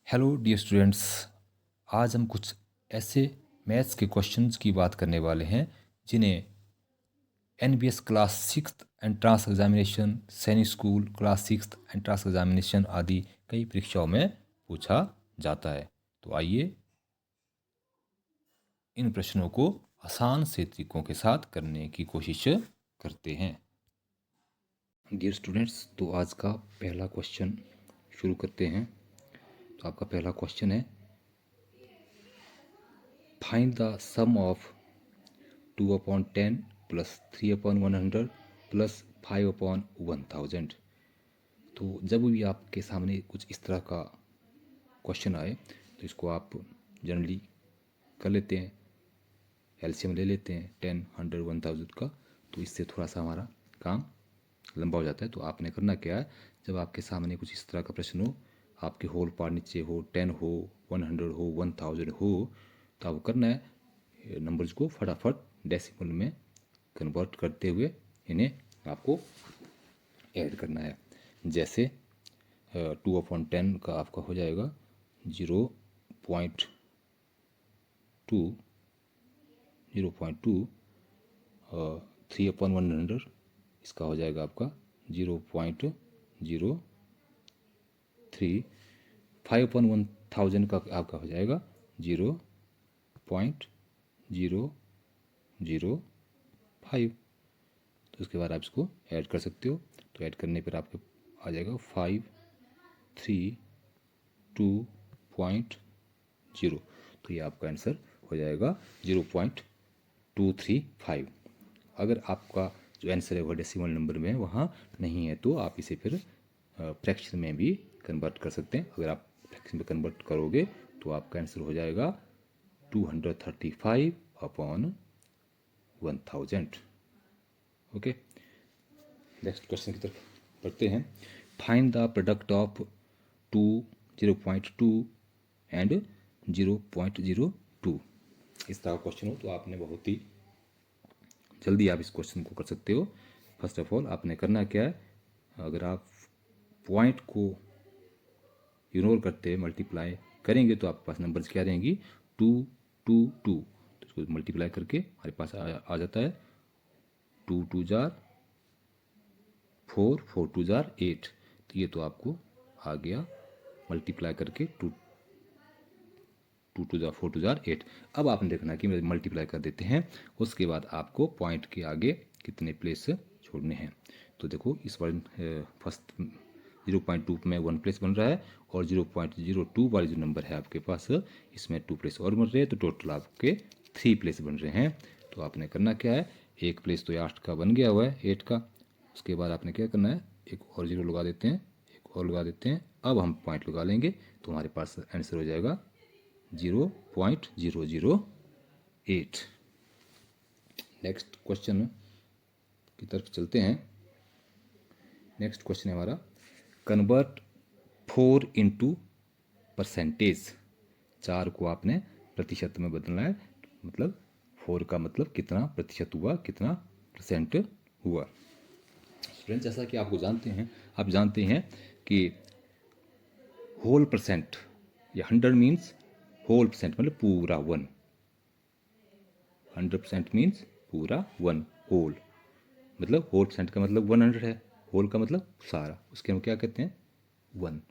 Hello dear students. आज हम कुछ ऐसे मैथ्स के क्वेश्चंस की बात करने वाले हैं जिन्हें NBS class sixth entrance examination, Sainik school class sixth entrance examination आदि कई परीक्षाओं में पूछा जाता है। तो आइए इन प्रश्नों को आसान से तरीकों के साथ करने की कोशिश करते हैं। डियर स्टूडेंट्स, तो आज का पहला क्वेश्चन शुरू करते हैं। तो आपका पहला क्वेश्चन है, find the sum of 2/10 plus 3/100 plus 5/1000। तो जब भी आपके सामने कुछ इस तरह का क्वेश्चन आए तो इसको आप जनरली कर लेते हैं, एलसीएम ले लेते हैं 10, 100, 1000 का। तो इससे थोड़ा सा हमारा काम लंबा हो जाता है। तो आपने करना क्या है, जब आपके सामने कुछ इस तरह का प्रश्न हो, आपके होल पार्ट नीचे हो, 10 हो, 100 हो, 1000 हो, तो आपको करना है नंबर्स को फटाफट डेसिमल में कन्वर्ट करते हुए इन्हें आपको ऐड करना है। जैसे 2/10 का आपका हो जाएगा 0.2, 0.2। 3/100 इसका हो जाएगा आपका 0.03। 5/1000 का आपका हो जाएगा 0.005। तो उसके बाद आप इसको ऐड कर सकते हो। तो ऐड करने पर आपके आ जाएगा 532.0। तो ये आपका आंसर हो जाएगा 0.235। अगर आपका जो आंसर है वह डेसिमल नंबर में वहाँ नहीं है तो आप इसे फिर फ्रैक्शन में भी कन्वर्ट कर सकते हैं। अगर आप फ्रैक्शन में कन्वर्ट करोगे तो आपका आंसर हो जाएगा 235/1000। ओके, नेक्स्ट क्वेश्चन की तरफ पढ़ते हैं। Find the product of 2, 0.2 and 0.02। इस तरह का क्वेश्चन हो तो आपने बहुत ही जल्दी आप इस क्वेश्चन को कर सकते हो। फर्स्ट ऑफ ऑल आपने करना क्या है, अगर आप पॉइंट को इग्नोर करते मल्टीप्लाई करेंगे तो आपके पास नंबर्स क्या रहेंगी, 2, 2, 2। तो इसको मल्टीप्लाई करके हमारे पास आ जाता है 2 2 जार 4, 4 2 जार 8। तो ये तो आपको आ गया मल्टीप्लाई करके 2 2 जार 4 2 जार 8। अब आपने देखना कि मल्टीप्लाई कर देते हैं, उसके बाद आपको पॉइंट के आगे कितने प्लेस छोड़ने हैं। तो देखो इस बार फर्स्ट 0.2 में 1 प्लेस बन रहा है और 0.02 वाले जो नंबर है आपके पास इसमें 2 प्लेस और बन रहे हैं, तो टोटल आपके 3 प्लेस बन रहे हैं। तो आपने करना क्या है, एक प्लेस तो 8 का बन गया हुआ है, 8 का। उसके बाद आपने क्या करना है, एक और जीरो लगा देते हैं, एक और लगा देते हैं। अब हम पॉइंट लगा लेंगे तो हमारे पास आंसर हो जाएगा 0.008। नेक्स्ट क्वेश्चन की तरफ चलते हैं। नेक्स्ट क्वेश्चन है हमारा, कन्वर्ट 4 इंटू परसेंटेज। 4 को आपने प्रतिशत में बदलना है, मतलब 4 का मतलब कितना प्रतिशत हुआ, कितना परसेंट हुआ। फ्रेंड्स, जैसा कि आपको जानते हैं, आप जानते हैं कि होल परसेंट या 100 मीन्स होल परसेंट मतलब पूरा 1। 100% मीन्स पूरा 1, होल मतलब होल परसेंट का मतलब 100 है, होल का मतलब सारा, उसके हम क्या कहते हैं 1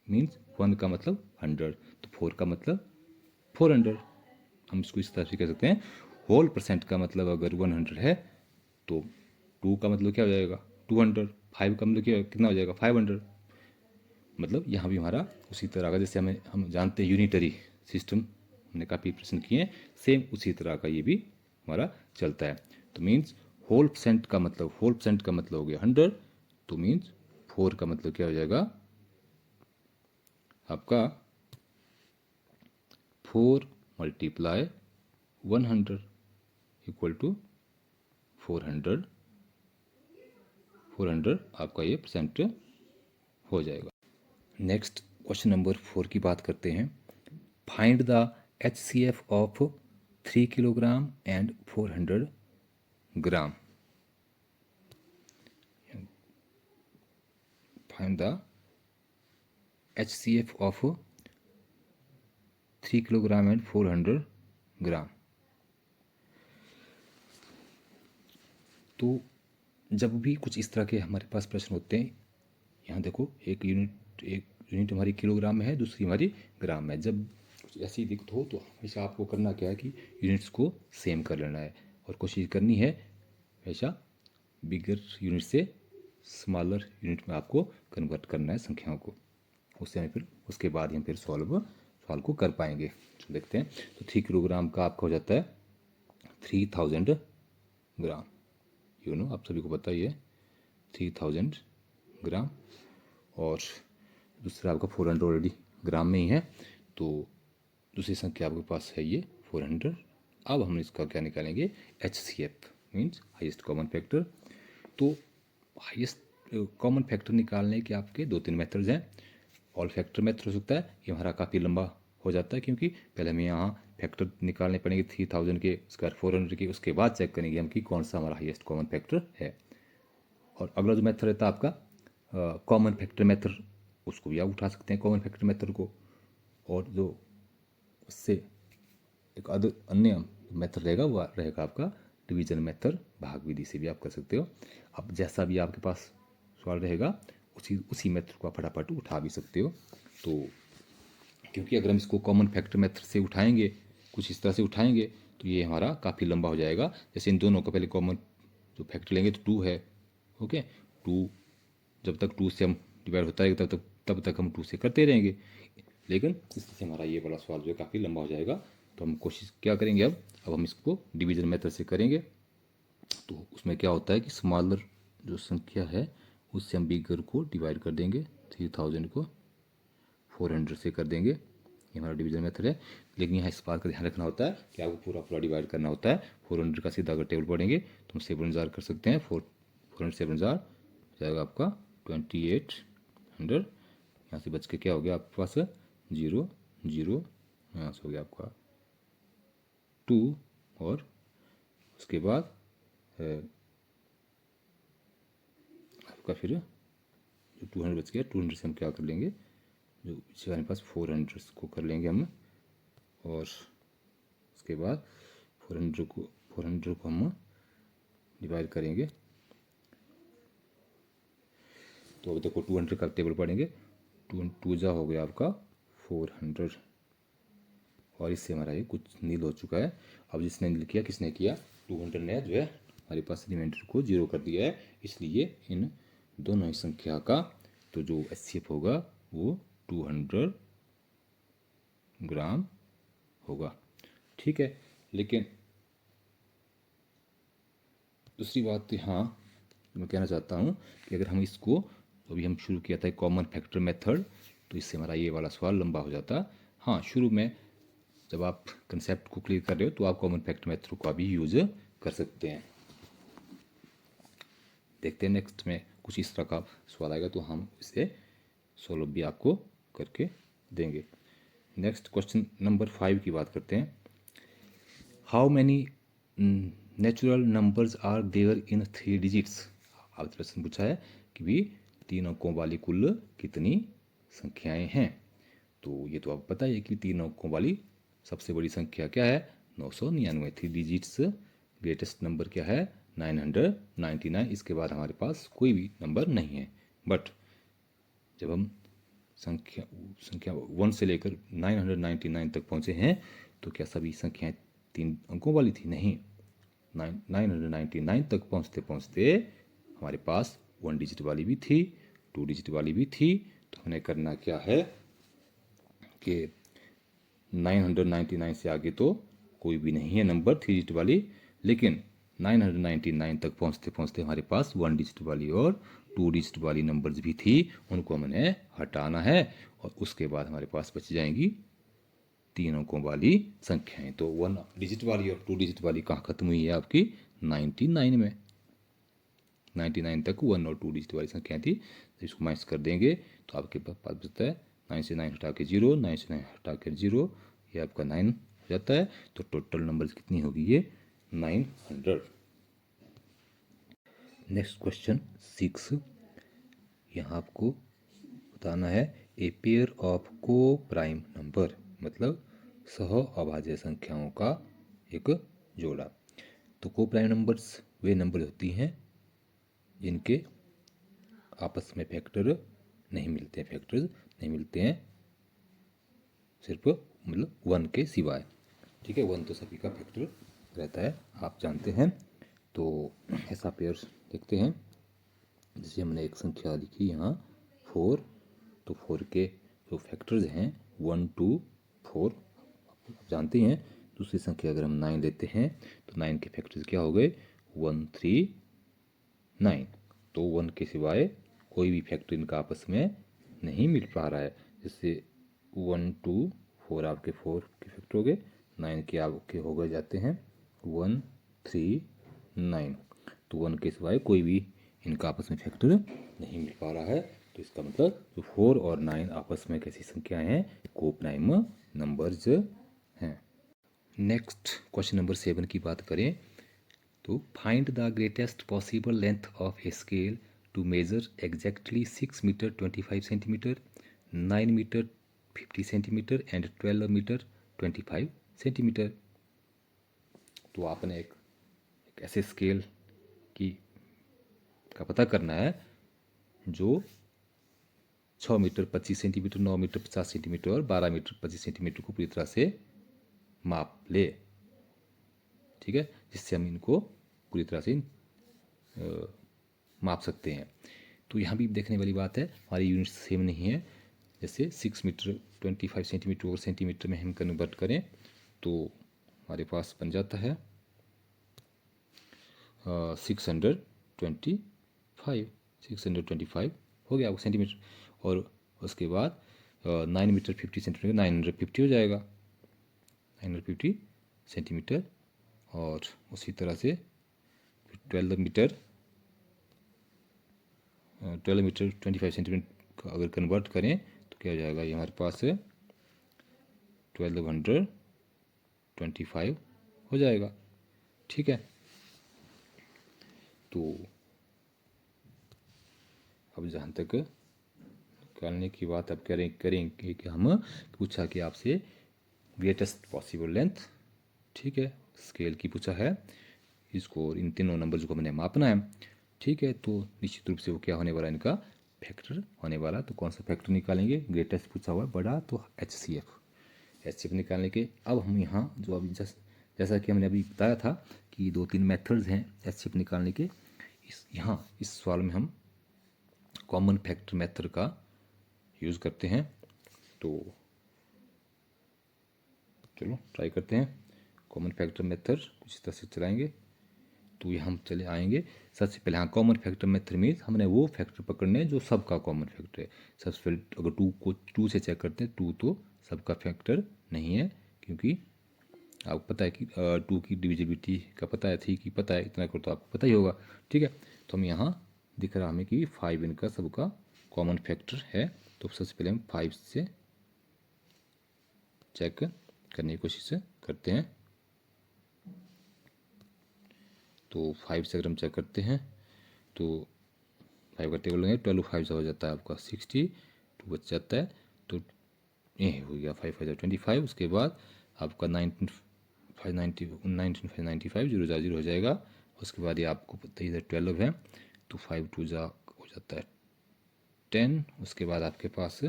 मीन्स 1 का मतलब 100, तो 4 का मतलब 400। हम इसको इस तरह से कह सकते हैं, होल परसेंट का मतलब अगर 100 है तो 2 का मतलब क्या हो जाएगा 200, 5 का मतलब क्या कितना हो जाएगा 500। मतलब यहाँ भी हमारा उसी तरह का, जैसे हम जानते हैं यूनिटरी सिस्टम, हमने काफ़ी प्रश्न किए हैं, सेम उसी तरह का ये भी हमारा चलता है। तो मीन्स होल परसेंट का मतलब, होल परसेंट का मतलब हो गया 100, तो मीन्स 4 का मतलब क्या हो जाएगा आपका 4 मल्टीप्लाई 100 इक्वल टू 400। 400 आपका ये परसेंट हो जाएगा। नेक्स्ट क्वेश्चन नंबर 4 की बात करते हैं। Find the HCF of 3 kilogram and 400 gram. Find the HCF of 3 kilogram and 400 ग्राम। तो जब भी कुछ इस तरह के हमारे पास प्रश्न होते हैं, यहाँ देखो एक यूनिट हमारी किलोग्राम में है, दूसरी हमारी ग्राम में। जब कुछ ऐसी दिक्कत हो तो हमेशा आपको करना क्या है कि यूनिट्स को सेम कर लेना है और कोशिश करनी है हमेशा बिगर यूनिट से स्मॉलर यूनिट में आपको कन्वर्ट करना है संख्याओं को। उससे हमें फिर उसके बाद ही हम फिर सॉल्व को कर पाएंगे। तो देखते हैं। तो 3 किलोग्राम का आपका हो जाता है 3000 ग्राम। आप सभी को पता ही है 3000 ग्राम। और दूसरा आपका 400 ऑलरेडी ग्राम में ही है, तो दूसरी संख्या आपके पास है ये 400। अब हम इसका क्या निकालेंगे, HCF means highest common factor. तो हाईएस्ट कॉमन फैक्टर निकालने के आपके 2-3 मेथड्स हैं। ऑल फैक्टर मेथड हो सकता है, ये हमारा काफ़ी लंबा हो जाता है क्योंकि पहले हमें यहाँ फैक्टर निकालने पड़ेंगे 3000 के, उसके बाद 400 के, उसके बाद चेक करेंगे हम कि कौन सा हमारा हाईएस्ट कॉमन फैक्टर है। और अगला जो मेथड रहता है आपका कॉमन फैक्टर मेथड, उसको भी आप उठा सकते हैं कॉमन फैक्टर मेथड को। और जो उससे एक अन्य मेथड रहेगा वो रहेगा आपका डिवीजन मेथड, भाग विधि से भी आप कर सकते हो। अब जैसा भी आपके पास सवाल रहेगा उसी मेथड को आप फटाफट उठा भी सकते हो। तो क्योंकि अगर हम इसको कॉमन फैक्टर मेथड से उठाएंगे, कुछ इस तरह से उठाएंगे, तो ये हमारा काफ़ी लंबा हो जाएगा। जैसे इन दोनों का पहले कॉमन जो फैक्टर लेंगे तो 2 है, ओके। 2 जब तक 2 से हम डिवाइड होता है तब तक हम 2 से करते रहेंगे, लेकिन इससे हमारा ये वाला सवाल जो है काफ़ी लंबा हो जाएगा। तो हम कोशिश क्या करेंगे, अब हम इसको डिवीजन मेथड से करेंगे। तो उसमें क्या होता है कि स्मॉलर जो संख्या है उससे हम बिगर को डिवाइड कर देंगे, 3000 को 400 से कर देंगे, ये हमारा डिवीजन मेथड है। लेकिन यहाँ इस बात का ध्यान रखना होता है कि आपको पूरा डिवाइड करना होता है। 400 का सीधा अगर टेबल पढ़ेंगे तो हम 7000 कर सकते हैं, 400 7000 जाएगा आपका 2800। यहाँ से बच के क्या हो गया आपके पास 0 0, यहाँ से हो गया आपका 2, और उसके बाद आपका फिर जो 200 बच गया, 200 से हम क्या कर लेंगे, जो पीछे हमारे पास 400 को कर लेंगे हम, और उसके बाद 400 को हम डिवाइड करेंगे। तो अभी देखो 200 का टेबल पढ़ेंगे, 2 जा हो गया आपका 400, और इससे हमारा ये कुछ नील हो चुका है। अब जिसने नील किया, किसने किया, 200 ने जो है हमारे पास रिमाइंडर को 0 कर दिया है। इसलिए इन दोनों ही संख्या का तो जो HCF होगा वो 200 ग्राम होगा, ठीक है। लेकिन दूसरी बात हाँ मैं कहना चाहता हूँ कि अगर हम इसको, अभी हम शुरू किया था कॉमन फैक्टर मेथड, तो इससे हमारा ये वाला सवाल लंबा हो जाता। हाँ, शुरू में जब आप कंसेप्ट को क्लियर कर रहे हो तो आप कॉमन फैक्टर मेथड का भी यूज कर सकते हैं। देखते हैं नेक्स्ट में कुछ इस तरह का सवाल आएगा तो हम इसे सॉल्व भी आपको करके देंगे। नेक्स्ट क्वेश्चन नंबर 5 की बात करते हैं। How many natural numbers are there in 3 digits. आपसे प्रश्न पूछा है कि भी 3 अंकों वाली कुल कितनी संख्याएं हैं। तो ये तो आपको पता है कि 3 अंकों वाली सबसे बड़ी संख्या क्या है, 999। 3 डिजिट्स ग्रेटेस्ट नंबर क्या है, 999। इसके बाद हमारे पास कोई भी नंबर नहीं है। बट जब हम संख्या 1 से लेकर 999 तक पहुँचे हैं तो क्या सभी संख्याएं 3 अंकों वाली थी, नहीं। 999 तक पहुँचते पहुँचते हमारे पास 1 डिजिट वाली भी थी, 2 डिजिट वाली भी थी। तो हमें करना क्या है कि 999 से आगे तो कोई भी नहीं है नंबर 3 डिजिट वाली, लेकिन 999 तक पहुँचते पहुँचते हमारे पास 1 डिजिट वाली और 2 डिजिट वाली नंबर्स भी थी, उनको हमें हटाना है। और उसके बाद हमारे पास बच जाएंगी 3 अंकों वाली संख्याएं। तो 1 डिजिट वाली और 2 डिजिट वाली कहाँ खत्म हुई है आपकी, 99 में। 99 तक 1 और 2 डिजिट वाली संख्याएं थी। तो इसको माइनस कर देंगे तो आपके पास बचता है 9 से 9 हटा के 0, 9 से 9 हटा के 0, ये आपका 9 हो जाता है। तो टोटल नंबर्स कितनी होगी, ये 900। नेक्स्ट क्वेश्चन 6, यहाँ आपको बताना है ए पेयर ऑफ को प्राइम नंबर, मतलब सह अभाज्य संख्याओं का एक जोड़ा। तो कोप्राइम नंबर्स वे नंबर होती हैं जिनके आपस में फैक्टर नहीं मिलते, फैक्टर्स नहीं मिलते हैं सिर्फ मतलब 1 के सिवाय। ठीक है, 1 तो सभी का फैक्टर रहता है, आप जानते हैं। तो ऐसा पेयर देखते हैं, जैसे हमने एक संख्या लिखी यहाँ 4, तो 4 के जो फैक्टर्स हैं 1 2 4, आप जानते हैं। दूसरी संख्या अगर हम 9 लेते हैं तो 9 के फैक्टर्स क्या हो गए 1 3 9। तो 1 के सिवाय कोई भी फैक्टर इनका आपस में नहीं मिल पा रहा है। जैसे 1 2 4 आपके 4 के फैक्टर हो गए, 9 के आपके हो गए जाते हैं 1 3 9। तो 1 के सिवाय कोई भी इनका आपस में फैक्टर नहीं मिल पा रहा है। तो इसका मतलब जो 4 और 9 आपस में कैसी संख्याएं हैं, कोप्राइम नंबर्स हैं। नेक्स्ट क्वेश्चन नंबर 7 की बात करें तो find the greatest possible length of a scale to measure exactly 6 metre 25 centimetre, 9 metre 50 centimetre and 12 metre 25 centimetre. तो आपने एक ऐसे स्केल की का पता करना है जो 6 मीटर 25 सेंटीमीटर, 9 मीटर 50 सेंटीमीटर और 12 मीटर 25 सेंटीमीटर को पूरी तरह से माप ले। ठीक है, जिससे हम इनको पूरी तरह से माप सकते हैं। तो यहाँ भी देखने वाली बात है, हमारी यूनिट्स सेम नहीं है। जैसे 6 मीटर 25 सेंटीमीटर और सेंटीमीटर में हम कन्वर्ट करें तो हमारे पास बन जाता है 625 हो गया सेंटीमीटर। और उसके बाद 9 मीटर 50 सेंटीमीटर 950 हो जाएगा, 950 सेंटीमीटर। और उसी तरह से 12 मीटर 25 सेंटीमीटर का अगर कन्वर्ट करें तो क्या हो जाएगा, ये हमारे पास 1225 हो जाएगा। ठीक है, तो अब जहाँ तक निकालने की बात अब करेंगे कि हम पूछा कि आपसे ग्रेटेस्ट पॉसिबल लेंथ, ठीक है, स्केल की पूछा है, इसको इन तीनों नंबर्स को हमने मापना है। ठीक है, तो निश्चित रूप से वो क्या होने वाला है, इनका फैक्टर होने वाला। तो कौन सा फैक्टर निकालेंगे, ग्रेटेस्ट पूछा हुआ है बड़ा, तो HCF निकालने के। अब हम यहाँ जो अभी जैसा कि हमने अभी बताया था कि 2-3 मेथड्स हैं HCF निकालने के। इस सवाल में हम कॉमन फैक्टर मेथड का यूज़ करते हैं। तो चलो ट्राई करते हैं कॉमन फैक्टर मेथड कुछ इस तरह से चलाएंगे। तो यहाँ हम चले आएंगे, सबसे पहले हाँ कॉमन फैक्टर मेथड मीन्स हमने वो फैक्टर पकड़ने जो सबका कॉमन फैक्टर है। सबसे पहले अगर 2 से चेक करते हैं, 2 तो सबका फैक्टर नहीं है, क्योंकि आपको पता है कि 2 की डिविजिबिलिटी का पता है, 3 की पता है, इतना कर तो आपको पता ही होगा। ठीक है, तो हम यहाँ दिख रहा हमें कि 5 इनका सबका कॉमन फैक्टर है। तो सबसे पहले हम 5 से चेक करने की कोशिश करते हैं। तो 5 से अगर हम चेक करते हैं तो 5 का टेबल लेंगे, 12 5 से हो जाता है आपका 60, 2 बच जाता है। तो ये हो गया 5 5 25। उसके बाद आपका 19 595 0 0 हो जाएगा। उसके बाद ये आपको पता ही 12 है, तो 5 2 हो जाता है 10। उसके बाद आपके पास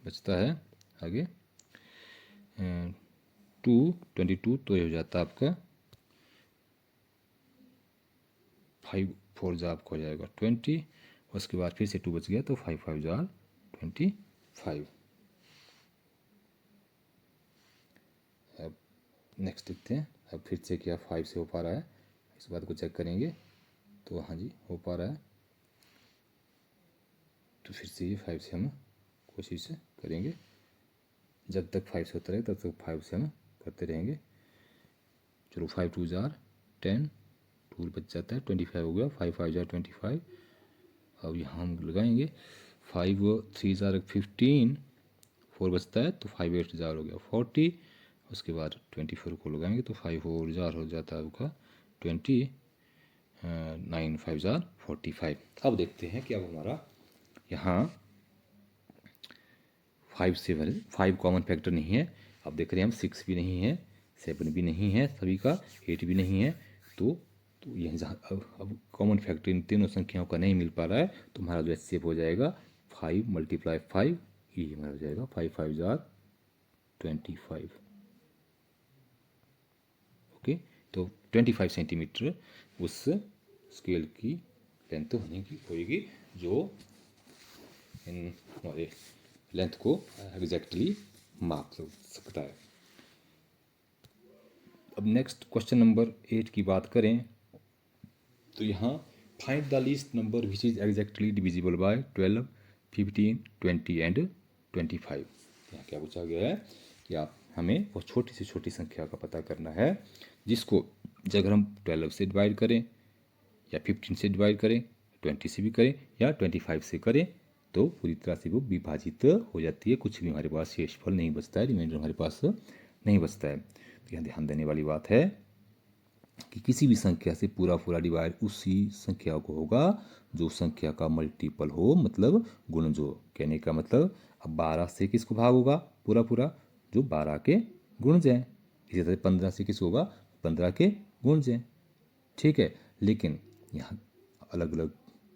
बचता है आगे 22, तो ये हो जाता है आपका 5 4 आपको हो जाएगा 20। उसके बाद फिर से 2 बच गया, तो 5 5 25। अब नेक्स्ट देखते हैं, अब फिर से क्या 5 से हो पा रहा है, इस बात को चेक करेंगे। तो हाँ जी हो पा रहा है, तो फिर से ये 5 से हम कोशिश करेंगे। जब तक 5 से होता रहे तब तक 5 से हम करते रहेंगे। चलो 5 2 10, 2 बच जाता है 25 हो गया, 5 5 25। अब यहाँ हम लगाएंगे 5 3 15, 4 बचता है, तो 5 8 हो गया 40। उसके बाद 24 को लगाएंगे तो 5 4 हो जाता है आपका 20, 9 5 45। अब देखते हैं कि अब हमारा यहाँ 5 से 5 कॉमन फैक्टर नहीं है। अब देख रहे हैं हम 6 भी नहीं है, 7 भी नहीं है सभी का, 8 भी नहीं है। तो यह जहाँ अब कॉमन फैक्टर इन तीनों संख्याओं का नहीं मिल पा रहा है, तो हमारा जो एचसीएफ हो जाएगा 5 × 5, ये हमारा हो जाएगा 5 × 5 = 25। ओके, तो 25 सेंटीमीटर उस स्केल की लेंथ होएगी जो इन हमारे लेंथ को एग्जैक्टली माप सकता है। अब नेक्स्ट क्वेश्चन नंबर 8 की बात करें तो यहाँ find the least number which is exactly divisible by 12, 15, 20 and 25। यहाँ क्या पूछा गया है कि आप हमें वो छोटी से छोटी संख्या का पता करना है जिसको अगर हम 12 से डिवाइड करें या 15 से डिवाइड करें, 20 से भी करें या 25 से करें तो पूरी तरह से वो विभाजित हो जाती है, कुछ भी हमारे पास शेषफल नहीं बचता है, रिमाइंडर हमारे पास नहीं बचता है। तो यहाँ ध्यान देने वाली बात है कि किसी भी संख्या से पूरा डिवाइड उसी संख्या को होगा जो संख्या का मल्टीपल हो, मतलब गुणज हो। कहने का मतलब अब 12 से किसको भाग होगा पूरा जो 12 के गुणज हैं। इसी तरह 15 से किस होगा 15 के गुणज हैं। ठीक है, लेकिन यहाँ अलग अलग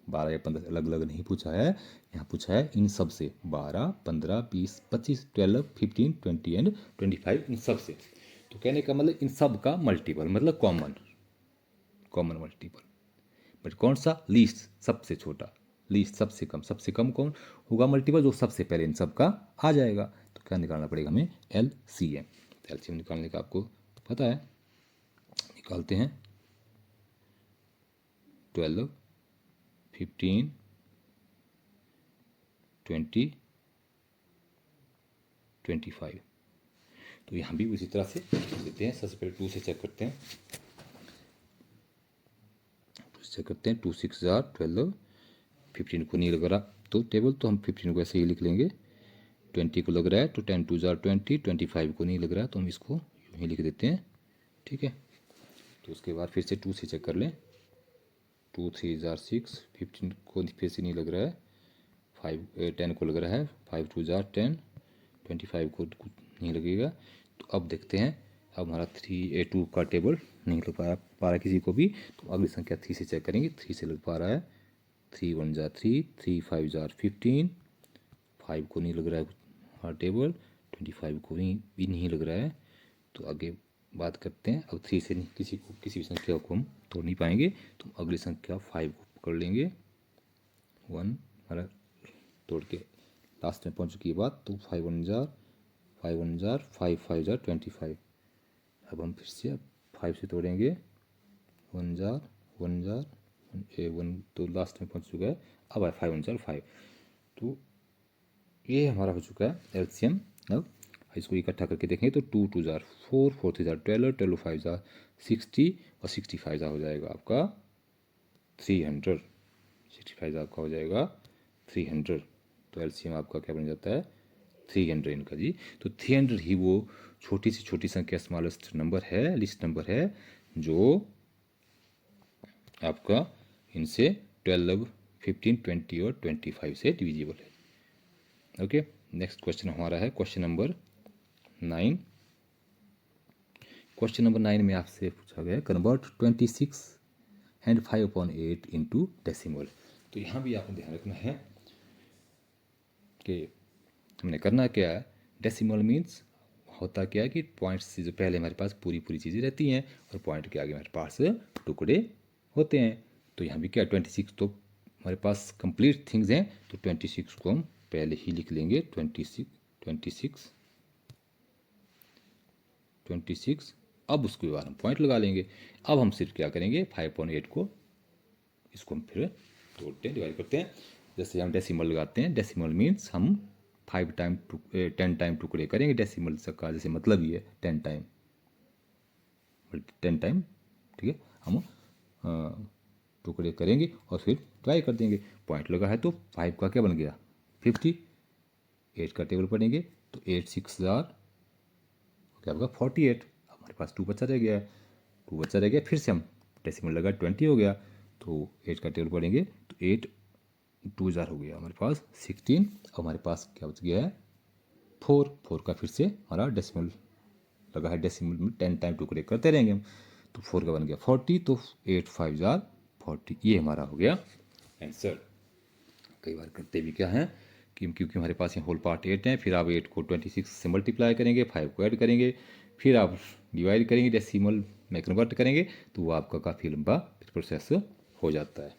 12 या 15 अलग अलग नहीं पूछा है, यहाँ पूछा है इन सब से 12, 15, 20, 25, 12, 15, 20 एंड 25, इन सब से। तो कहने का मतलब इन सब का मल्टीपल, मतलब कॉमन मल्टीपल। बट कौन सा लीस्ट, सबसे छोटा, लीस्ट सबसे कम कौन होगा मल्टीपल, जो सबसे पहले इन सब का आ जाएगा। तो क्या निकालना पड़ेगा हमें एलसीएम। एलसीएम निकालने का आपको पता है, निकालते हैं 12, 15, 20, 25। तो यहाँ भी उसी तरह से देते हैं। सबसे पहले 2 से चेक करते हैं, 2 6 12, 15 को नहीं लग रहा तो टेबल, तो हम 15 को ऐसे ही लिख लेंगे। 20 को लग रहा है तो 10 2 20, 25 को नहीं लग रहा है तो हम इसको यूँ ही लिख देते हैं। ठीक है, तो उसके बाद फिर से 2 से चेक कर लें। 2 3 6, 15 को फिर से नहीं लग रहा है, 10 को लग रहा है, 5 2 10, 25 को नहीं लगेगा। तो अब देखते हैं, अब हमारा 2 का टेबल नहीं लग पा रहा किसी को भी, तो अगली संख्या 3 से चेक करेंगे। 3 से लग पा रहा है, 3 1 3, 3 5 15, 5 को नहीं लग रहा है हमारा टेबल, 25 को भी नहीं लग रहा है। तो आगे बात करते हैं। अब 3 से नहीं किसी भी संख्या को हम तोड़ नहीं पाएंगे, तो अगली संख्या 5 को पकड़ लेंगे। 1 हमारा तोड़ के लास्ट में पहुंच चुकी है बात, तो 5 1 5 5 25। अब हम फिर से 5 से तोड़ेंगे, 1 तो लास्ट में पहुंच चुका है। अब है 5 1 5। तो ये हमारा हो चुका है एलसीएम। अब इसको इकट्ठा करके देखेंगे तो 2 2 4, 4 3 12, 12 5 60 और 65 हो जाएगा आपका 300। 65 आपका हो जाएगा 300। तो एलसीएम आपका क्या बन जाता है 300 इनका जी। तो 300 ही वो छोटी से छोटी संख्या, स्मॉलेस्ट नंबर है, लिस्ट नंबर है, जो आपका इनसे 12, 15, 20 और 25 से डिविजिबल है। ओके, नेक्स्ट क्वेश्चन हमारा है क्वेश्चन नंबर 9। क्वेश्चन नंबर 9 में आपसे पूछा गया कन्वर्ट 26 एंड 5/8 इनटू डेसिमल। तो यहाँ भी आपको ध्यान रखना है कि हमने करना क्या है। डेसिमल मीन्स होता क्या है कि पॉइंट्स से जो पहले हमारे पास पूरी चीज़ें रहती हैं और पॉइंट के आगे हमारे पास टुकड़े होते हैं। तो यहाँ भी क्या 26 तो हमारे पास कंप्लीट थिंग्स हैं, तो 26 को हम पहले ही लिख लेंगे। 26 अब उसके बाद हम पॉइंट लगा लेंगे। अब हम सिर्फ क्या करेंगे 5/8 को इसको हम फिर तोड़ते हैं, डिवाइड करते हैं। जैसे हम डेसिमल लगाते हैं, डेसिमल मीन्स हम 10 टाइम टुकड़े करेंगे। डेसिमल का जैसे मतलब ही है 10 टाइम, ठीक है, हम टुकड़े करेंगे और फिर डिवाइड कर देंगे। पॉइंट लगा है तो 5 का क्या बन गया 50। 8 का टेबल पढ़ेंगे तो 8 6 क्या होगा 48। हमारे पास 2 बचा रह गया है, 2 बचा रह गया, फिर से हम डेसिमल लगा 20 हो गया। तो 8 का टेबल पढ़ेंगे तो 8 2 हो गया हमारे पास 16। अब हमारे पास क्या बच गया है 4 का फिर से हमारा डेसिमल लगा है, डेसिमल में 10 टाइम टुकड़े करते रहेंगे हम, तो 4 का बन गया 40, तो 8 5 जार 40, ये हमारा हो गया आंसर। कई बार करते भी क्या है कि क्योंकि हमारे पास ये होल पार्ट 8 है, फिर आप 8 को 26 से मल्टीप्लाई करेंगे, 5 को ऐड करेंगे, फिर आप डिवाइड करेंगे, डेसिमल में कन्वर्ट करेंगे, तो वो आपका काफ़ी लंबा प्रोसेस हो जाता है।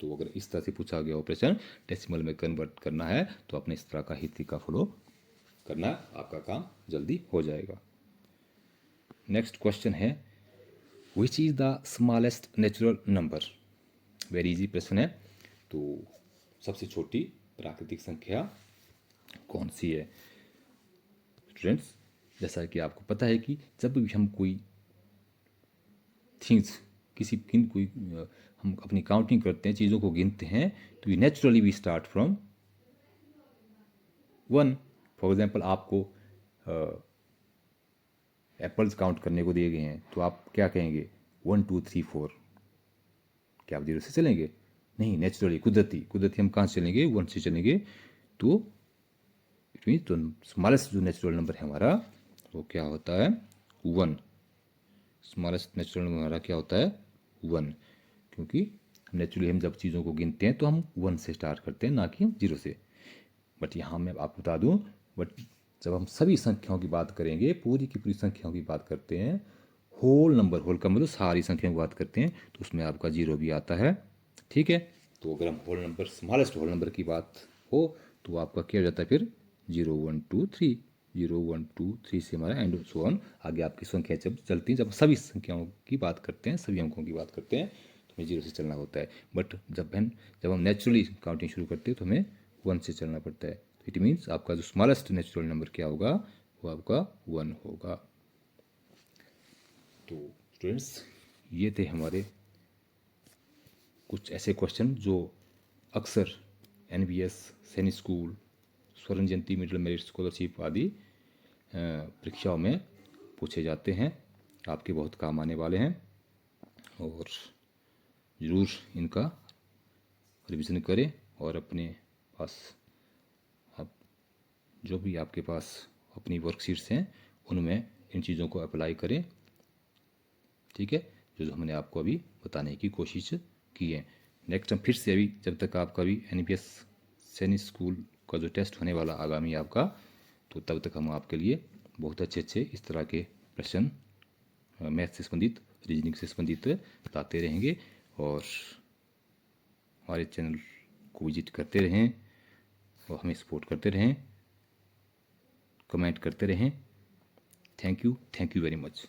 तो अगर इस तरह से पूछा गया ऑपरेशन डेसिमल में कन्वर्ट करना है, तो आपने इस तरह का ही तरीका फॉलो करना, आपका काम जल्दी हो जाएगा। नेक्स्ट क्वेश्चन है which is the smallest natural number. Very easy प्रश्न है। तो सबसे छोटी प्राकृतिक संख्या कौन सी है स्टूडेंट्स? जैसा कि आपको पता है कि जब भी हम कोई थिंग्स हम अपनी काउंटिंग करते हैं, चीज़ों को गिनते हैं, तो naturally we start from 1। For example आपको एप्पल्स काउंट करने को दिए गए हैं, तो आप क्या कहेंगे 1 2 3 4। क्या आप 0 से चलेंगे? नहीं, नेचुरली कुदरती हम कहाँ से चलेंगे? 1 से चलेंगे। तो इट मीन तो स्मॉलेस्ट जो नेचुरल नंबर है हमारा वो क्या होता है? 1। स्मॉलेस्ट नेचुरल नंबर हमारा क्या होता है? 1। क्योंकि नेचुरली हम जब चीज़ों को गिनते हैं तो हम 1 से स्टार्ट करते हैं, ना कि हम 0 से। बट यहाँ मैं आपको बता दूँ, बट जब हम सभी संख्याओं की बात करेंगे, पूरी की पूरी संख्याओं की बात करते हैं, होल नंबर, होल का मतलब सारी संख्याओं की बात करते हैं, तो उसमें आपका 0 भी आता है। ठीक है, तो अगर हम whole number, smallest whole number की बात हो, तो आपका क्या हो जाता है फिर? 0 1 2 3, 0 1 2 3 से हमारा एंड सो ऑन आगे आपकी संख्या जब चलती हैं, जब सभी संख्याओं की बात करते हैं, सभी अंकों की बात करते हैं, तो हमें 0 से चलना होता है। बट जब हम नेचुरली काउंटिंग शुरू करते हैं तो हमें 1 से चलना पड़ता है। तो इट मीन्स आपका जो स्मॉलेस्ट नेचुरल नंबर क्या होगा? वो आपका 1 होगा। तो स्टूडेंट्स, ये थे हमारे कुछ ऐसे क्वेश्चन जो अक्सर NBS, सैनिक स्कूल, स्वर्ण जयंती, मिडिल मेरिट स्कॉलरशिप आदि परीक्षाओं में पूछे जाते हैं। आपके बहुत काम आने वाले हैं और ज़रूर इनका रिवीजन करें और अपने पास आप जो भी आपके पास अपनी वर्कशीट्स हैं उनमें इन चीज़ों को अप्लाई करें। ठीक है, जो हमने आपको अभी बताने की कोशिश की है। नेक्स्ट हम फिर से अभी जब तक आपका भी NBS सैनिक स्कूल का जो टेस्ट होने वाला आगामी आपका, तो तब तक हम आपके लिए बहुत अच्छे इस तरह के प्रश्न मैथ से संबंधित, रीजनिंग से संबंधित लाते रहेंगे। और हमारे चैनल को विजिट करते रहें और हमें सपोर्ट करते रहें, कमेंट करते रहें। Thank you very much.